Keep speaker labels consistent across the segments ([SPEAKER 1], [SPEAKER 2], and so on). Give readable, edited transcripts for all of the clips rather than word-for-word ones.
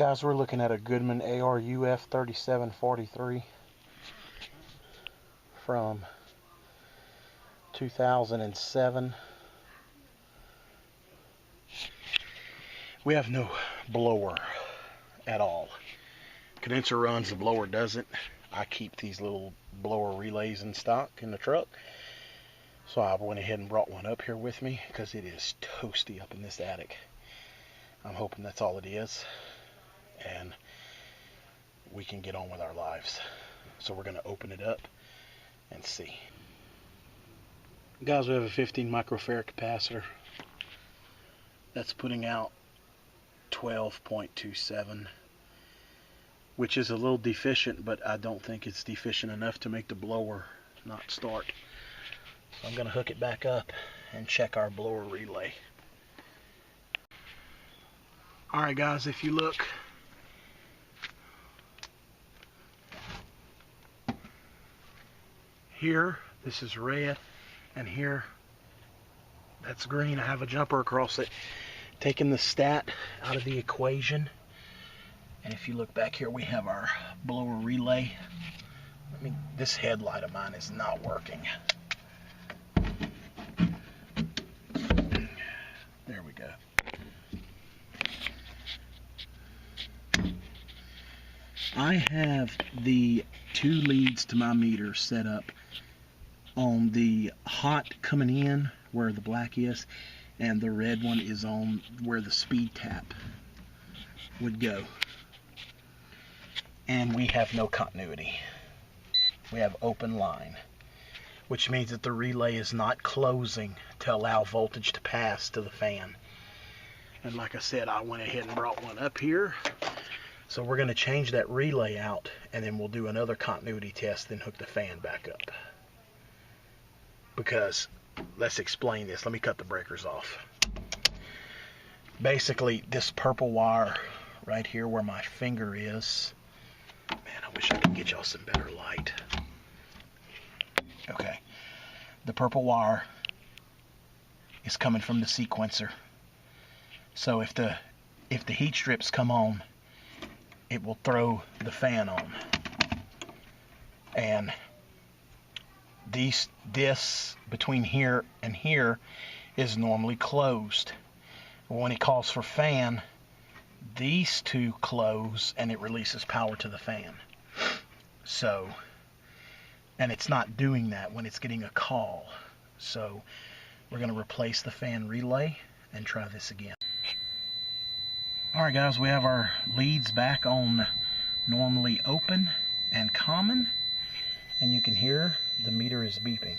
[SPEAKER 1] Guys, we're looking at a Goodman ARUF 3743 from 2007. We have no blower at all. Condenser runs, the blower doesn't. I keep these little blower relays in stock in the truck. So I went ahead and brought one up here with me because it is toasty up in this attic. I'm hoping that's all it is, and we can get on with our lives. So we're going to open it up and see. Guys, we have a 15 microfarad capacitor that's putting out 12.27, which is a little deficient, but I don't think it's deficient enough to make the blower not start. So I'm going to hook it back up and check our blower relay. Alright guys, if you look, here, this is red, and here, that's green. I have a jumper across it, taking the stat out of the equation. And if you look back here, we have our blower relay. I mean, this headlight of mine is not working. There we go. I have the two leads to my meter set up on the hot coming in where the black is, and the red one is on where the speed tap would go. And we have no continuity. We have open line, which means that the relay is not closing to allow voltage to pass to the fan. And like I said, I went ahead and brought one up here. So we're going to change that relay out, and then we'll do another continuity test, then hook the fan back up. Because, let's explain this. Let me cut the breakers off. Basically, this purple wire right here where my finger is, man, I wish I could get y'all some better light. Okay. The purple wire is coming from the sequencer. So if the heat strips come on, it will throw the fan on. And this between here and here is normally closed. When it calls for fan, these two close and it releases power to the fan. So, and it's not doing that when it's getting a call. So we're going to replace the fan relay and try this again. Alright guys, we have our leads back on normally open and common, and you can hear the meter is beeping.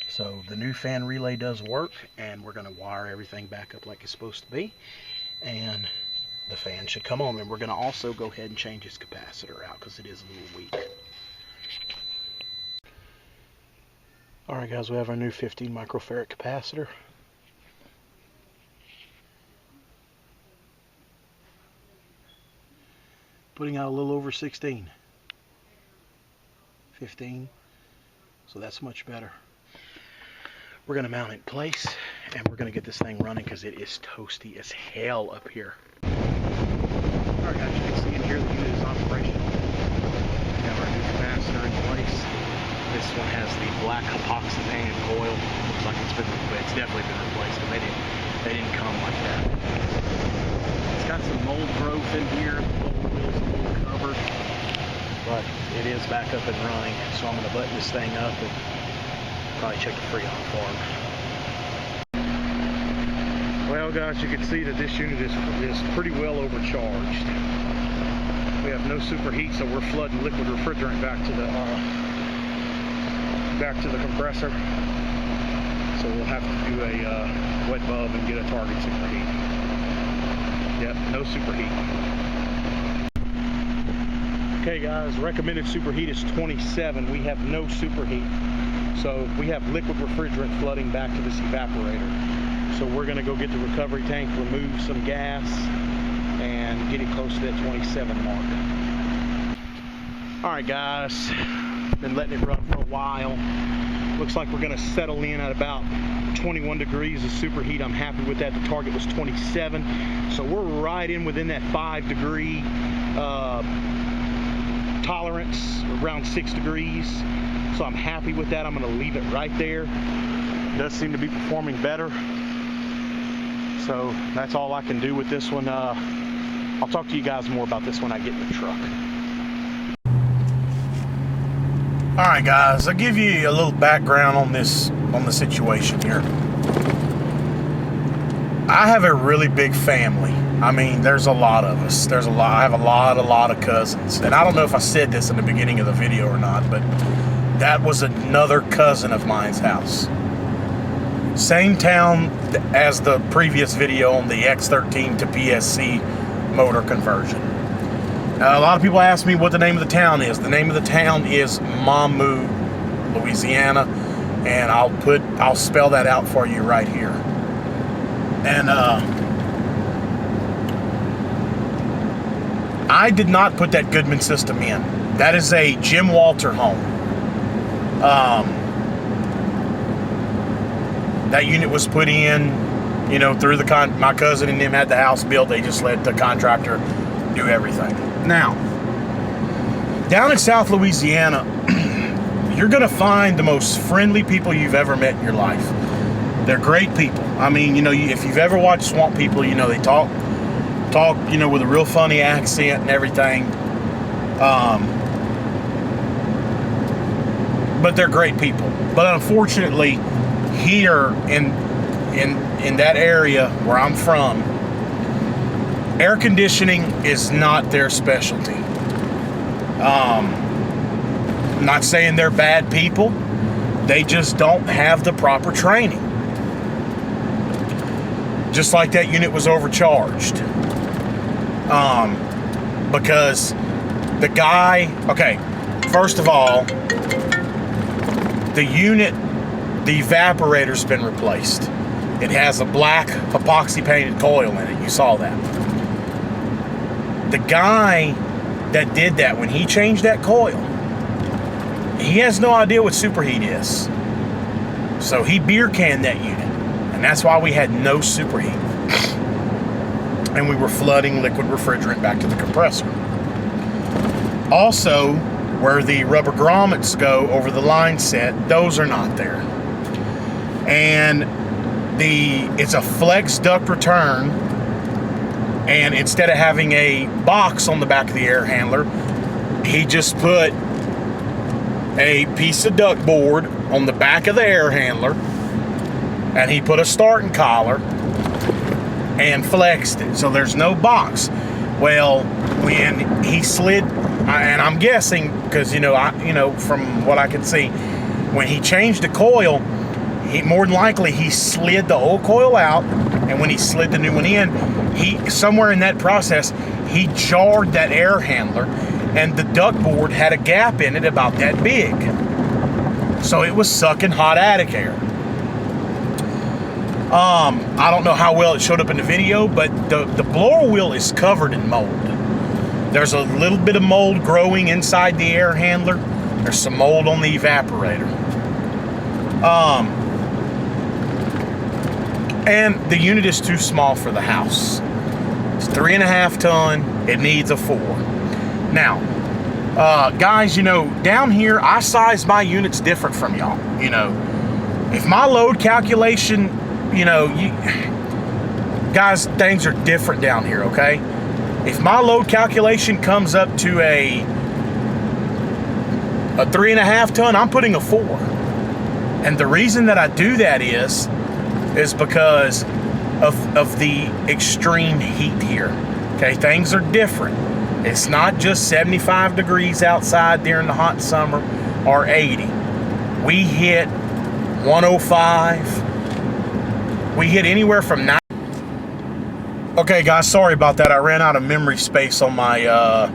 [SPEAKER 1] So the new fan relay does work, and we're going to wire everything back up like it's supposed to be, and the fan should come on. And we're going to also go ahead and change its capacitor out because it is a little weak. Alright guys, we have our new 15 microfarad capacitor. Putting out a little over 16. 15. So that's much better. We're going to mount it in place, and we're going to get this thing running because it is toasty as hell up here. Alright guys, you can see in here the unit is operational. We have our new capacitor in place. This one has the black epoxy painted coil. Looks like it's definitely been replaced, but they didn't come like that. It's got some mold growth in here. But it is back up and running, so I'm going to button this thing up and probably check the freon for them. Well guys, you can see that this unit is pretty well overcharged. We have no superheat, so we're flooding liquid refrigerant back to the compressor. So we'll have to do a wet bulb and get a target superheat. Yep, no superheat. Okay guys, recommended superheat is 27. We have no superheat. So we have liquid refrigerant flooding back to this evaporator. So we're going to go get the recovery tank, remove some gas, and get it close to that 27 mark. Alright guys, been letting it run for a while. Looks like we're going to settle in at about 21 degrees of superheat. I'm happy with that. The target was 27, so we're right in within that 5-degree tolerance, around 6 degrees. So I'm happy with that. I'm going to leave it right there. It does seem to be performing better. So that's all I can do with this one. I'll talk to you guys more about this when I get in the truck. All right, guys, I'll give you a little background on the situation here. I have a really big family. I mean, there's a lot of us. I have a lot of cousins. And I don't know if I said this in the beginning of the video or not, but that was another cousin of mine's house. Same town as the previous video on the X13 to PSC motor conversion. A lot of people ask me what the name of the town is. The name of the town is Mamou, Louisiana, and I'll spell that out for you right here. And I did not put that Goodman system in. That is a Jim Walter home. That unit was put in, you know, through my cousin and them had the house built. They just let the contractor do everything. Now, down in South Louisiana, you're going to find the most friendly people you've ever met in your life. They're great people. I mean, you know, if you've ever watched Swamp People, you know, they talk, you know, with a real funny accent and everything. But they're great people. But unfortunately, here in that area where I'm from, air conditioning is not their specialty. I'm not saying they're bad people. They just don't have the proper training. Just like that unit was overcharged. Because the guy, okay, first of all, the unit, the evaporator's been replaced. It has a black epoxy painted coil in it. You saw that. The guy that did that, when he changed that coil, he has no idea what superheat is. So he beer canned that unit. And that's why we had no superheat. And we were flooding liquid refrigerant back to the compressor. Also, where the rubber grommets go over the line set, those are not there. And it's a flex duct return, and instead of having a box on the back of the air handler, he just put a piece of duct board on the back of the air handler, and he put a starting collar and flexed it, so there's no box. Well, when he slid, and I'm guessing because from what I could see, when he changed the coil, more than likely he slid the old coil out, and when he slid the new one in, somewhere in that process he jarred that air handler, and the duct board had a gap in it about that big, so it was sucking hot attic air. I don't know how well it showed up in the video, but the blower wheel is covered in mold. There's a little bit of mold growing inside the air handler. There's some mold on the evaporator. And the unit is too small for the house. It's 3.5 ton. It needs a 4. Now, guys, down here, I size my units different from y'all. If my load calculation, guys, things are different down here, okay? If my load calculation comes up to a 3.5 ton, I'm putting a 4. And the reason that I do that is because of the extreme heat here. Okay, things are different. It's not just 75 degrees outside during the hot summer or 80. We hit 105. We hit anywhere from 9. Okay, guys, sorry about that. I ran out of memory space on my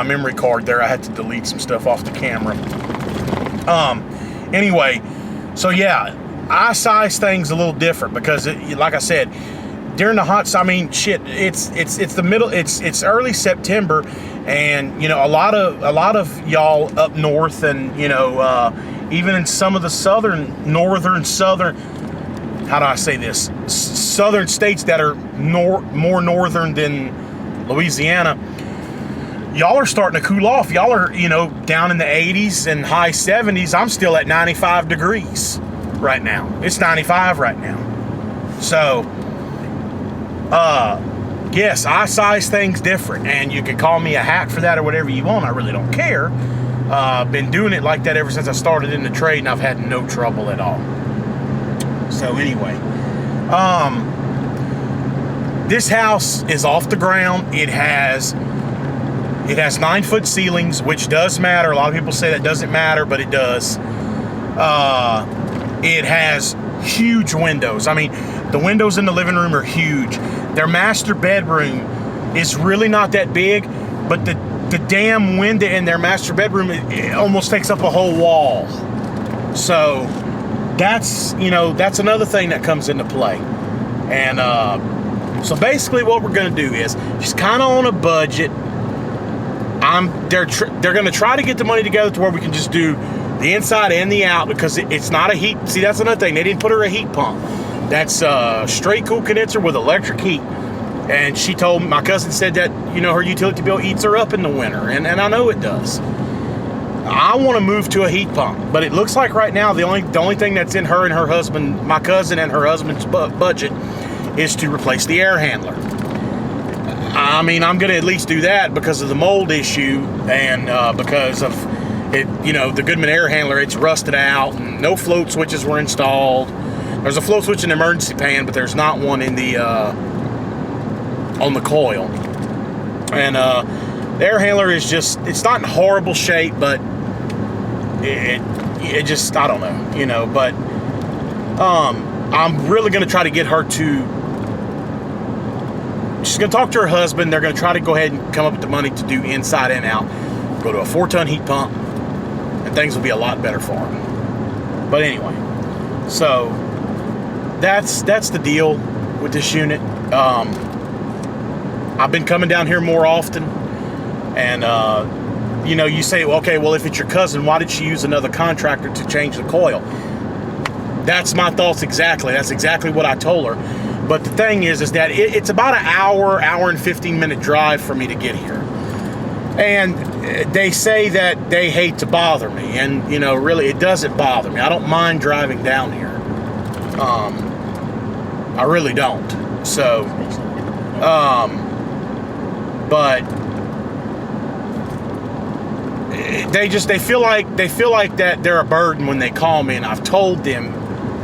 [SPEAKER 1] memory card there. I had to delete some stuff off the camera. Anyway, so yeah, I size things a little different because, like I said, during the hot, it's the middle, it's early September, and a lot of y'all up north and even in some of the southern, how do I say this? Southern states that are more northern than Louisiana, y'all are starting to cool off. Y'all are, down in the 80s and high 70s. I'm still at 95 degrees right now. It's 95 right now. So, yes, I size things different, and you can call me a hack for that or whatever you want. I really don't care. Been doing it like that ever since I started in the trade, and I've had no trouble at all. So anyway, this house is off the ground. It has 9-foot ceilings, which does matter. A lot of people say that doesn't matter, but it does. It has huge windows. I mean, the windows in the living room are huge. Their master bedroom is really not that big, but the damn window in their master bedroom, it almost takes up a whole wall. So that's another thing that comes into play. And so basically what we're going to do is just kind of on a budget. They're going to try to get the money together to where we can just do the inside and the out, because it's not a heat. See, that's another thing. They didn't put her a heat pump. That's a straight cool condenser with electric heat. And she told my cousin said that, her utility bill eats her up in the winter. And I know it does. I want to move to a heat pump, but it looks like right now the only thing that's in her and her husband, my cousin and her husband's budget, is to replace the air handler. I mean, I'm going to at least do that because of the mold issue, and because of it, the Goodman air handler, it's rusted out, and no float switches were installed. There's a float switch in the emergency pan, but there's not one in the on the coil. And the air handler is it's not in horrible shape, but it just, I don't know, but I'm really going to try to get her to, she's going to talk to her husband. They're going to try to go ahead and come up with the money to do inside and out, go to a 4-ton heat pump, and things will be a lot better for them. But anyway, so that's the deal with this unit. I've been coming down here more often, and you say, okay, well, if it's your cousin, why did she use another contractor to change the coil? That's my thoughts exactly. That's exactly what I told her. But the thing is that it's about an hour and 15-minute drive for me to get here. And they say that they hate to bother me. And, really, it doesn't bother me. I don't mind driving down here. I really don't. So, but they feel like that they're a burden when they call me, and I've told them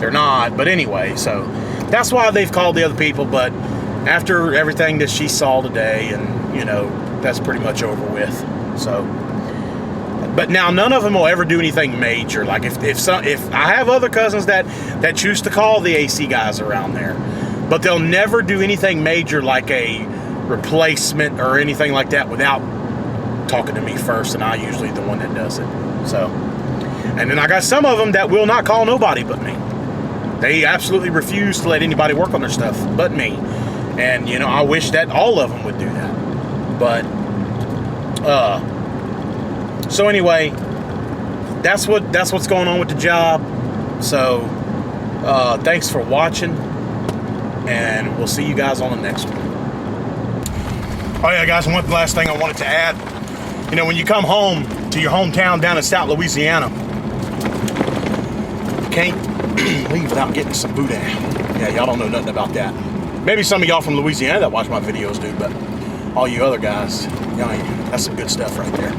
[SPEAKER 1] they're not. But anyway, so that's why they've called the other people. But after everything that she saw today, and that's pretty much over with. So, but now none of them will ever do anything major. Like if I have other cousins that choose to call the AC guys around there, but they'll never do anything major like a replacement or anything like that without talking to me first, and I'm usually the one that does it. So, and then I got some of them that will not call nobody but me. They absolutely refuse to let anybody work on their stuff but me. And I wish that all of them would do that. But so anyway, that's what's going on with the job. So thanks for watching, and we'll see you guys on the next one. Oh yeah, guys, and one last thing I wanted to add. When you come home to your hometown down in South Louisiana, you can't leave without getting some boudin. Yeah, y'all don't know nothing about that. Maybe some of y'all from Louisiana that watch my videos do, but all you other guys, that's some good stuff right there.